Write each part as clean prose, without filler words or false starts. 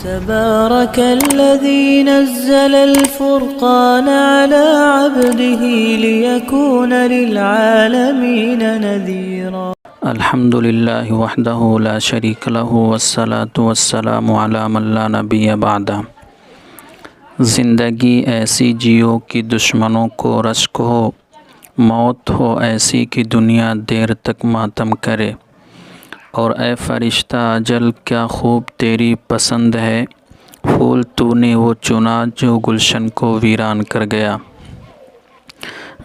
تبارك الذي نزل الفرقان على عبده ليكون للعالمين نذيرا. الحمد للہ وحدہ لا شریک لہ والصلاة والسلام علی من لا نبی بعدہ. زندگی ایسی جیو کہ دشمنوں کو رشک ہو، موت ہو ایسی کہ دنیا دیر تک ماتم کرے. اور اے فرشتہ اجل کیا خوب تیری پسند ہے، پھول تو نے وہ چنا جو گلشن کو ویران کر گیا.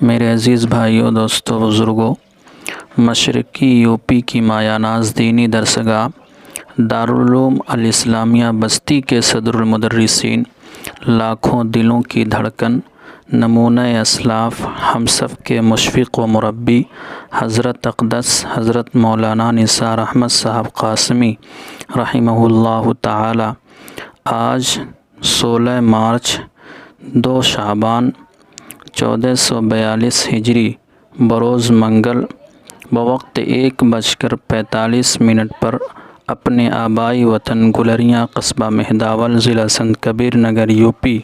میرے عزیز بھائیوں، دوستوں، بزرگوں، مشرقی یو پی کی مایہ ناز دینی درسگاہ دارالعلوم الاسلامیہ بستی کے صدر المدرسین، لاکھوں دلوں کی دھڑکن، نمونہ اسلاف، ہم سب کے مشفق و مربی حضرت اقدس حضرت مولانا نثار احمد صاحب قاسمی رحمہ اللہ تعالی آج 16 مارچ 2 شعبان 1442 ہجری بروز منگل بوقت 1:45 پر اپنے آبائی وطن گلریاں قصبہ مہداول ضلع سنت کبیر نگر یو پی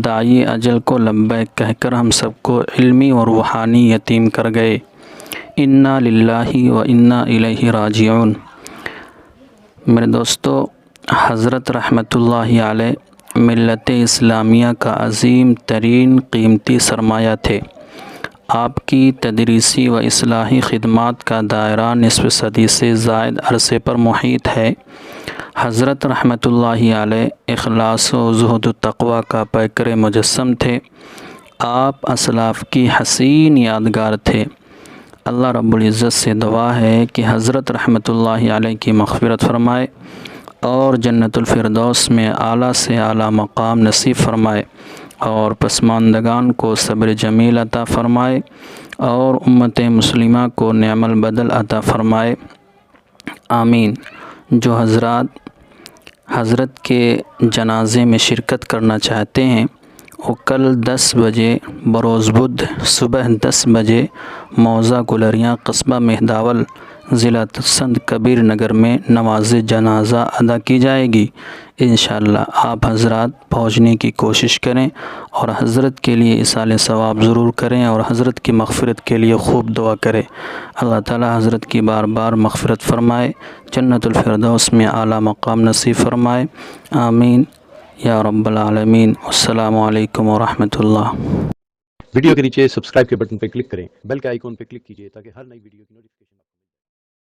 دائی اجل کو لبیک کہہ کر ہم سب کو علمی اور روحانی یتیم کر گئے. انا للہ و انا الیہ راجعون. میرے دوستو، حضرت رحمۃ اللہ علیہ ملت اسلامیہ کا عظیم ترین قیمتی سرمایہ تھے. آپ کی تدریسی و اصلاحی خدمات کا دائرہ نصف صدی سے زائد عرصے پر محیط ہے. حضرت رحمۃ اللہ علیہ اخلاص و زہد و تقوی کا پیکر مجسم تھے. آپ اسلاف کی حسین یادگار تھے. اللہ رب العزت سے دعا ہے کہ حضرت رحمۃ اللہ علیہ کی مغفرت فرمائے اور جنت الفردوس میں اعلیٰ سے اعلیٰ مقام نصیب فرمائے اور پسماندگان کو صبر جمیل عطا فرمائے اور امت مسلمہ کو نعم البدل عطا فرمائے. آمین. جو حضرات حضرت کے جنازے میں شرکت کرنا چاہتے ہیں وہ کل 10 بجے بروز بدھ صبح 10 بجے موضع گلریاں قصبہ مہداول ضلع سنت کبیر نگر میں نماز جنازہ ادا کی جائے گی. انشاءاللہ آپ حضرات پہنچنے کی کوشش کریں اور حضرت کے لیے ایصال ثواب ضرور کریں اور حضرت کی مغفرت کے لیے خوب دعا کریں. اللہ تعالی حضرت کی بار بار مغفرت فرمائے، جنت الفردوس میں اعلیٰ مقام نصیب فرمائے. آمین یا رب العالمین. السلام علیکم ورحمۃ اللہ. ویڈیو کے نیچے سبسکرائب کے بٹن پہ کلک کریں، بیل کے آئیکن پہ کلک کیجئے تاکہ ہر نئی ویڈیو کی نوٹیفیکیشن